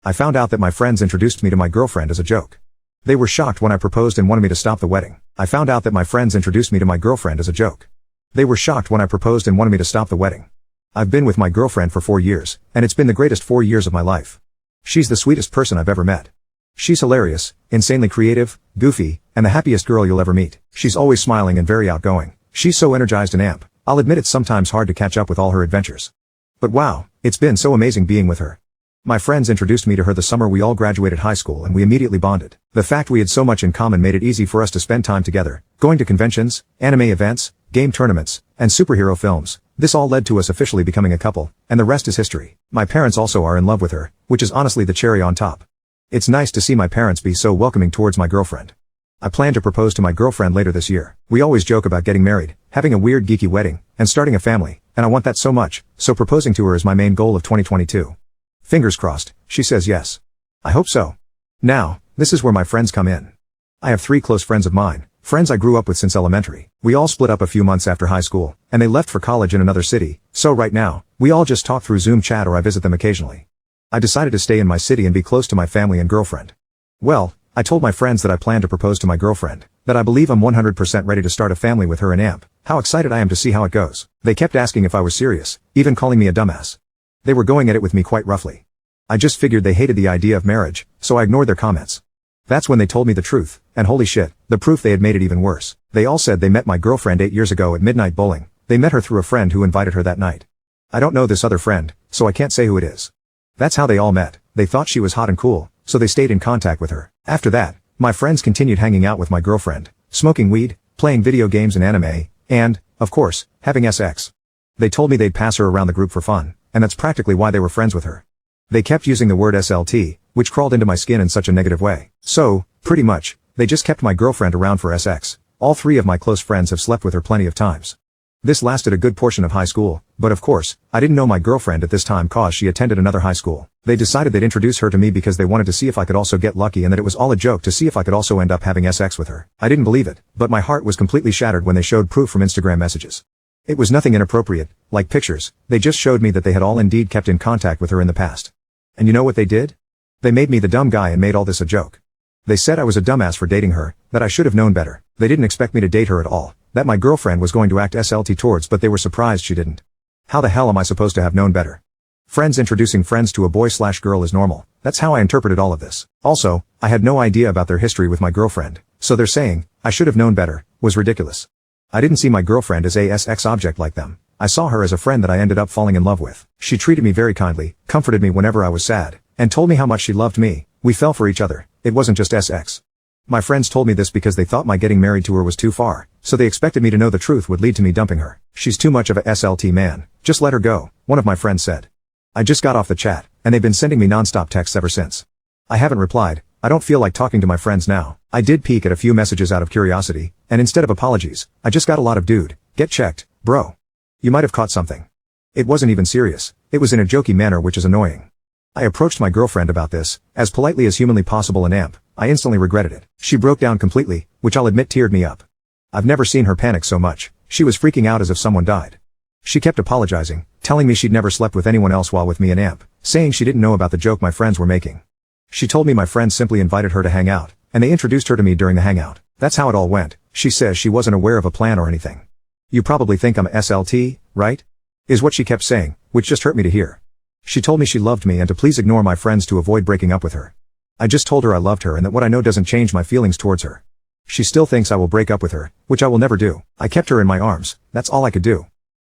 I found out that my friends introduced me to my girlfriend as a joke. They were shocked when I proposed and wanted me to stop the wedding. I found out that my friends introduced me to my girlfriend as a joke. They were shocked when I proposed and wanted me to stop the wedding. I've been with my girlfriend for 4 years, and it's been the greatest 4 years of my life. She's the sweetest person I've ever met. She's hilarious, insanely creative, goofy, and the happiest girl you'll ever meet. She's always smiling and very outgoing. She's so energized and amp. I'll admit it's sometimes hard to catch up with all her adventures. But wow, it's been so amazing being with her. My friends introduced me to her the summer we all graduated high school and we immediately bonded. The fact we had so much in common made it easy for us to spend time together, going to conventions, anime events, game tournaments, and superhero films. This all led to us officially becoming a couple, and the rest is history. My parents also are in love with her, which is honestly the cherry on top. It's nice to see my parents be so welcoming towards my girlfriend. I plan to propose to my girlfriend later this year. We always joke about getting married, having a weird geeky wedding, and starting a family, and I want that so much, so proposing to her is my main goal of 2022. Fingers crossed, she says yes. I hope so. Now, this is where my friends come in. I have 3 close friends of mine, friends I grew up with since elementary. We all split up a few months after high school, and they left for college in another city, so right now, we all just talk through Zoom chat or I visit them occasionally. I decided to stay in my city and be close to my family and girlfriend. Well, I told my friends that I plan to propose to my girlfriend, that I believe I'm 100% ready to start a family with her and amp, how excited I am to see how it goes. They kept asking if I was serious, even calling me a dumbass. They were going at it with me quite roughly. I just figured they hated the idea of marriage, so I ignored their comments. That's when they told me the truth, and holy shit, the proof they had made it even worse. They all said they met my girlfriend 8 years ago at midnight bowling. They met her through a friend who invited her that night. I don't know this other friend, so I can't say who it is. That's how they all met. They thought she was hot and cool, so they stayed in contact with her. After that, my friends continued hanging out with my girlfriend, smoking weed, playing video games and anime, and, of course, having sex. They told me they'd pass her around the group for fun, and that's practically why they were friends with her. They kept using the word SLT, which crawled into my skin in such a negative way. So, pretty much, they just kept my girlfriend around for sex. All 3 of my close friends have slept with her plenty of times. This lasted a good portion of high school, but of course, I didn't know my girlfriend at this time cause she attended another high school. They decided they'd introduce her to me because they wanted to see if I could also get lucky and that it was all a joke to see if I could also end up having sex with her. I didn't believe it, but my heart was completely shattered when they showed proof from Instagram messages. It was nothing inappropriate, like pictures, they just showed me that they had all indeed kept in contact with her in the past. And you know what they did? They made me the dumb guy and made all this a joke. They said I was a dumbass for dating her, that I should have known better. They didn't expect me to date her at all, that my girlfriend was going to act SLT towards, but they were surprised she didn't. How the hell am I supposed to have known better? Friends introducing friends to a boy/girl is normal. That's how I interpreted all of this. Also, I had no idea about their history with my girlfriend, so their saying, I should have known better, was ridiculous. I didn't see my girlfriend as a sex object like them. I saw her as a friend that I ended up falling in love with. She treated me very kindly, comforted me whenever I was sad, and told me how much she loved me. We fell for each other. It wasn't just sex. My friends told me this because they thought my getting married to her was too far, so they expected me to know the truth would lead to me dumping her. She's too much of a SLT man. Just let her go, one of my friends said. I just got off the chat, and they've been sending me non-stop texts ever since. I haven't replied. I don't feel like talking to my friends now. I did peek at a few messages out of curiosity, and instead of apologies, I just got a lot of dude, get checked, bro. You might have caught something. It wasn't even serious. It was in a jokey manner, which is annoying. I approached my girlfriend about this, as politely as humanly possible, and amp. I instantly regretted it. She broke down completely, which I'll admit teared me up. I've never seen her panic so much. She was freaking out as if someone died. She kept apologizing, telling me she'd never slept with anyone else while with me and amp, saying she didn't know about the joke my friends were making. She told me my friends simply invited her to hang out, and they introduced her to me during the hangout. That's how it all went. She says she wasn't aware of a plan or anything. You probably think I'm a SLT, right? Is what she kept saying, which just hurt me to hear. She told me she loved me and to please ignore my friends to avoid breaking up with her. I just told her I loved her and that what I know doesn't change my feelings towards her. She still thinks I will break up with her, which I will never do. I kept her in my arms. That's all I could do.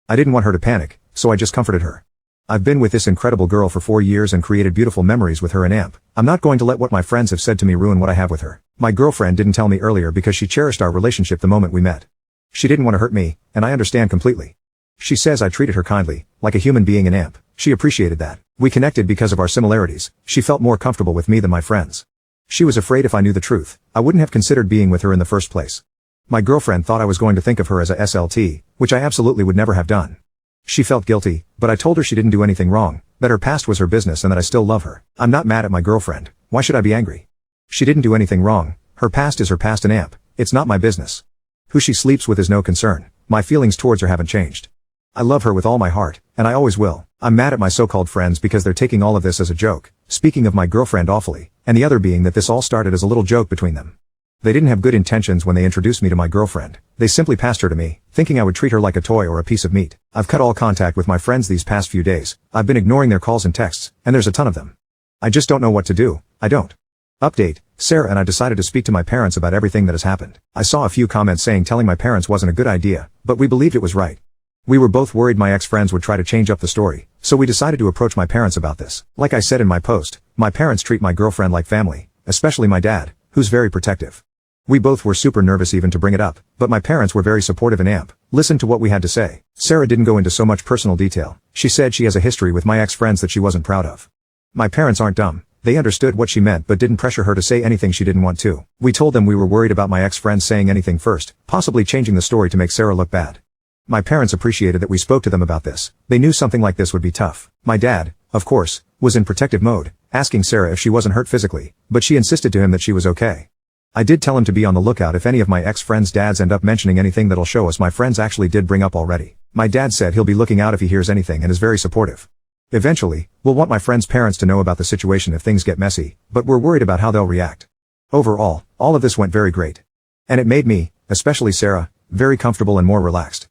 I didn't want her to panic, so I just comforted her. I've been with this incredible girl for 4 years and created beautiful memories with her and amp. I'm not going to let what my friends have said to me ruin what I have with her. My girlfriend didn't tell me earlier because she cherished our relationship the moment we met. She didn't want to hurt me, and I understand completely. She says I treated her kindly, like a human being and amp. She appreciated that. We connected because of our similarities. She felt more comfortable with me than my friends. She was afraid if I knew the truth, I wouldn't have considered being with her in the first place. My girlfriend thought I was going to think of her as a SLT, which I absolutely would never have done. She felt guilty, but I told her she didn't do anything wrong, that her past was her business and that I still love her. I'm not mad at my girlfriend. Why should I be angry? She didn't do anything wrong. Her past is her past and amp. It's not my business. Who she sleeps with is no concern. My feelings towards her haven't changed. I love her with all my heart, and I always will. I'm mad at my so-called friends because they're taking all of this as a joke, speaking of my girlfriend awfully, and the other being that this all started as a little joke between them. They didn't have good intentions when they introduced me to my girlfriend. They simply passed her to me, thinking I would treat her like a toy or a piece of meat. I've cut all contact with my friends these past few days. I've been ignoring their calls and texts, and there's a ton of them. I just don't know what to do. I don't. Update, Sarah and I decided to speak to my parents about everything that has happened. I saw a few comments saying telling my parents wasn't a good idea, but we believed it was right. We were both worried my ex-friends would try to change up the story, so we decided to approach my parents about this. Like I said in my post, my parents treat my girlfriend like family, especially my dad, who's very protective. We both were super nervous even to bring it up, but my parents were very supportive and listened to what we had to say. Sarah didn't go into so much personal detail. She said she has a history with my ex-friends that she wasn't proud of. My parents aren't dumb. They understood what she meant but didn't pressure her to say anything she didn't want to. We told them we were worried about my ex-friends saying anything first, possibly changing the story to make Sarah look bad. My parents appreciated that we spoke to them about this. They knew something like this would be tough. My dad, of course, was in protective mode, asking Sarah if she wasn't hurt physically, but she insisted to him that she was okay. I did tell him to be on the lookout if any of my ex-friends' dads end up mentioning anything that'll show us my friends actually did bring up already. My dad said he'll be looking out if he hears anything and is very supportive. Eventually, we'll want my friends' parents to know about the situation if things get messy, but we're worried about how they'll react. Overall, all of this went very great. And it made me, especially Sarah, very comfortable and more relaxed.